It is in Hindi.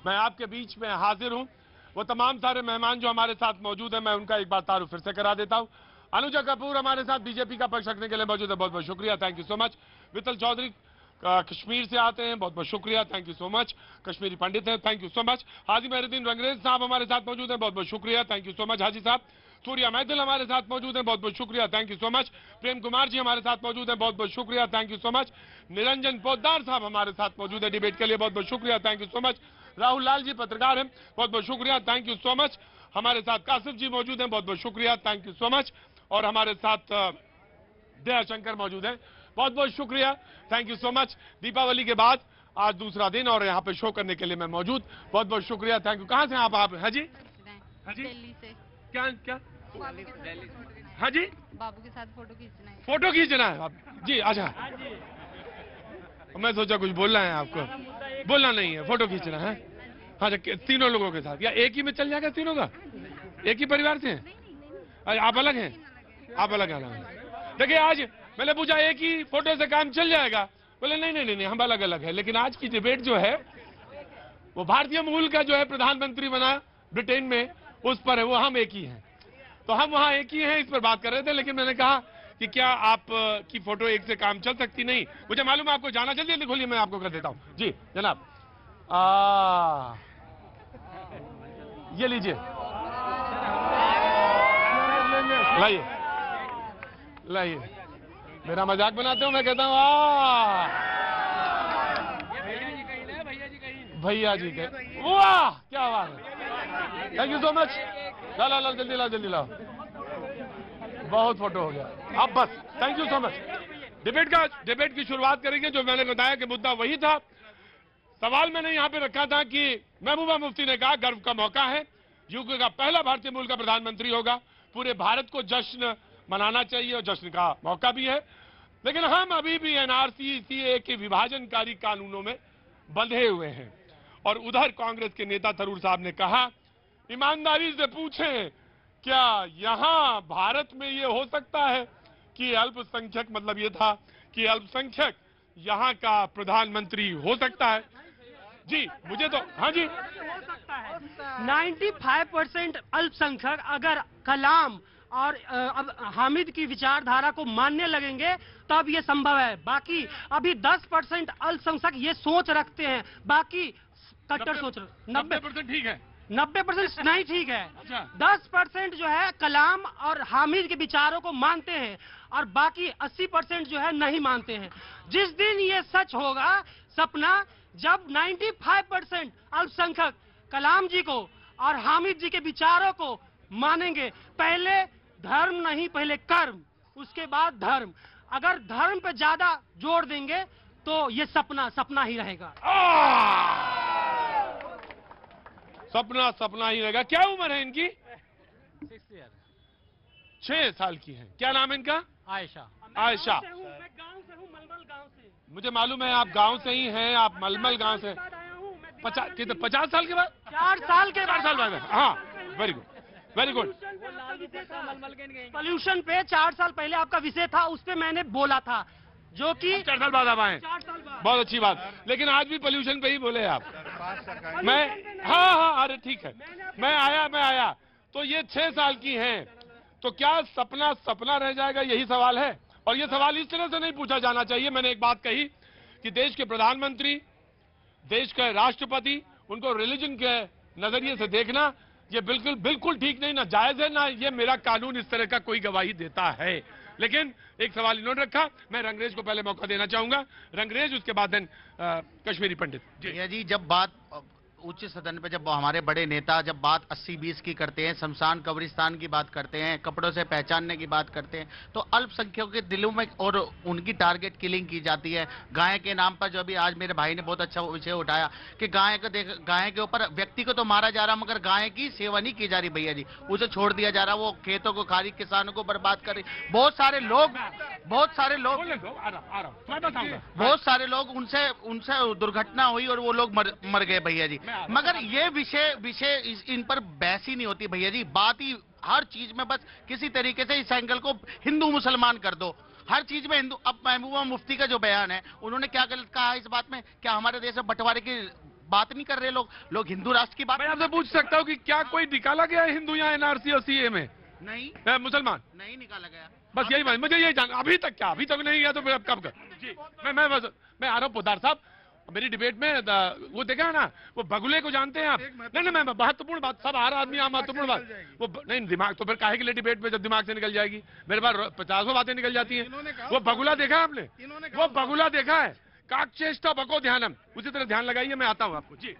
मैं आपके बीच में हाजिर हूं। वो तमाम सारे मेहमान जो हमारे साथ मौजूद हैं, मैं उनका एक बार तारुफ फिर से करा देता हूं। अनुजा कपूर हमारे साथ बीजेपी का पक्ष रखने के लिए मौजूद है, बहुत बहुत शुक्रिया, thank you so much. Vitthal Chaudhary Kashmir से आते हैं, बहुत बहुत शुक्रिया, thank you so much. Kashmiri Pandit हैं, thank you so much. Haji Mehruddin Rangrez साहब हमारे साथ मौजूद हैं, बहुत बहुत शुक्रिया, thank you so much Haji साहब। सूर्या मैथिल हमारे साथ मौजूद हैं, बहुत बहुत शुक्रिया, thank you so much. Prem Kumar ji हमारे साथ मौजूद हैं, बहुत बहुत शुक्रिया, thank you so much. Niranjan Poddar साहब हमारे साथ मौजूद है डिबेट के लिए, बहुत बहुत शुक्रिया, thank you so much. Rahul Lal ji पत्रकार हैं, बहुत बहुत शुक्रिया, थैंक यू सो मच। हमारे साथ कासिफ जी मौजूद हैं, बहुत बहुत शुक्रिया, थैंक यू सो मच। और हमारे साथ दया शंकर मौजूद हैं, बहुत बहुत शुक्रिया, thank you so much. Deepavali के बाद आज दूसरा दिन और यहाँ पे शो करने के लिए मैं मौजूद, बहुत बहुत शुक्रिया, थैंक यू। कहाँ से आप हाँ जी हाँ जी दिल्ली से। क्या क्या दिल्ली हाँ जी बाबू के साथ फोटो खींचना है। फोटो खींचना है आप जी? अच्छा, मैं सोचा कुछ बोलना है आपको, बोलना नहीं है, फोटो खींचना है। हाँ, तीनों लोगों के साथ या एक ही में चल जाएगा? तीनों का एक ही परिवार से हैं? आप अलग हैं? आप अलग हैं? देखिए, आज मैंने पूछा एक ही फोटो से काम चल जाएगा, बोले नहीं नहीं नहीं, हम अलग अलग है। लेकिन आज की डिबेट जो है वो भारतीय मूल का जो है प्रधानमंत्री बना ब्रिटेन में, उस पर है, वो हम एक ही हैं, तो हम वहां एक ही हैं, इस पर बात कर रहे थे। लेकिन मैंने कहा कि क्या आप की फोटो एक से काम चल सकती? नहीं, मुझे मालूम है आपको जाना, जल्दी खोलिए, मैं आपको कर देता हूं जी जनाब। ये लीजिए, लाइए लाइए, मेरा मजाक बनाते हो, मैं कहता हूँ भैया जी के, वाह क्या बात है, थैंक यू सो मच। ला ला ला जल्दी लाओ, बहुत फोटो हो गया, अब बस, thank you so much. Debate की शुरुआत करेंगे। जो मैंने बताया कि मुद्दा वही था, सवाल मैंने यहां पे रखा था कि महबूबा मुफ्ती ने कहा गर्व का मौका है, यूके का पहला भारतीय मूल का प्रधानमंत्री होगा, पूरे भारत को जश्न मनाना चाहिए और जश्न का मौका भी है। लेकिन हम अभी भी एनआरसी सीए के विभाजनकारी कानूनों में बंधे हुए हैं। और उधर कांग्रेस के नेता थरूर साहब ने कहा, ईमानदारी से पूछें, क्या यहां भारत में ये हो सकता है कि अल्पसंख्यक, मतलब ये था कि अल्पसंख्यक यहां का प्रधानमंत्री हो सकता है? जी मुझे तो हाँ जी, हो सकता है 95% अल्पसंख्यक अगर कलाम और अब हामिद की विचारधारा को मानने लगेंगे तब ये संभव है। बाकी अभी 10% अल्पसंख्यक ये सोच रखते हैं, बाकी कट्टर सोच रहे। 90% ठीक है, 90% नहीं ठीक है। अच्छा। 10% जो है कलाम और हामिद के विचारों को मानते हैं और बाकी 80% जो है नहीं मानते हैं। जिस दिन ये सच होगा सपना, जब 95% अल्पसंख्यक कलाम जी को और हामिद जी के विचारों को मानेंगे, पहले धर्म नहीं, पहले कर्म, उसके बाद धर्म। अगर धर्म पे ज्यादा जोर देंगे तो ये सपना ही रहेगा। सपना ही रहेगा। क्या उम्र है इनकी? 6 साल की है। क्या नाम है इनका? आयशा। मैं गांव से हूँ, मलमल गांव से। मुझे मालूम है आप गांव से ही हैं, आप मलमल गांव से। 50 साल के बाद? 4 साल के 4 साल बाद? हाँ, very good very good. Pollution पे 4 साल पहले आपका विषय था, उस पे मैंने बोला था, जो कि 4 साल बाद आप आए, 4 साल बाद। बहुत अच्छी बात। लेकिन आज भी पोल्यूशन पे ही बोले आप। हाँ, अरे ठीक है, मैं आया। तो ये 6 साल की हैं, तो क्या सपना रह जाएगा? यही सवाल है। और ये सवाल इस तरह से नहीं पूछा जाना चाहिए। मैंने एक बात कही कि देश के प्रधानमंत्री, देश के राष्ट्रपति, उनको रिलीजन के नजरिए से देखना ये बिल्कुल ठीक नहीं, ना जायज है, ना ये मेरा कानून इस तरह का कोई गवाही देता है। लेकिन एक सवाल इन्होंने रखा, मैं रंगरेज को पहले मौका देना चाहूंगा। रंगरेज, उसके बाद कश्मीरी पंडित जी। जब बात उच्च सदन पे, जब हमारे बड़े नेता जब बात 80-20 की करते हैं, शमशान कब्रिस्तान की बात करते हैं, कपड़ों से पहचानने की बात करते हैं, तो अल्पसंख्यकों के दिलों में और उनकी टारगेट किलिंग की जाती है। गाय के नाम पर, जो अभी आज मेरे भाई ने बहुत अच्छा विषय उठाया कि गाय के ऊपर व्यक्ति को तो मारा जा रहा, मगर गाय की सेवा नहीं की जा रही भैया जी, उसे छोड़ दिया जा रहा, वो खेतों को खा रही, किसानों को बर्बाद कर रही। बहुत सारे लोग उनसे दुर्घटना हुई और वो लोग मर गए भैया जी। मगर ये विषय इन पर बहस ही नहीं होती भैया जी। बात ही हर चीज में बस किसी तरीके से इस एंगल को हिंदू मुसलमान कर दो, हर चीज में हिंदू। अब महबूबा मुफ्ती का जो बयान है, उन्होंने क्या गलत कहा इस बात में? क्या हमारे देश में बंटवारे की बात नहीं कर रहे लोग हिंदू राष्ट्र की बात मैं आपसे पूछ सकता हूँ कि क्या कोई निकाला गया है हिंदू यहाँ एनआरसी और सीए में? नहीं मुसलमान नहीं निकाला गया। बस यही बात, मुझे यही जान, अभी तक क्या, अभी तक नहीं गया तो फिर अब कब कर? जी मैं आ रहा हूँ पोदार साहब, मेरी डिबेट में वो देखा है ना, वो बगुले को जानते हैं आप? नहीं मैं महत्वपूर्ण बात, सब हर आदमी यहाँ महत्वपूर्ण बात, वो नहीं दिमाग तो फिर काहे के लिए डिबेट में जब दिमाग से निकल जाएगी? मेरे पास 50 बातें निकल जाती हैं। वो बगुला देखा है आपने? वो बगुला देखा है? काकचेष्टा बको ध्यानम, उसी तरह ध्यान लगाइए, मैं आता हूँ आपको जी।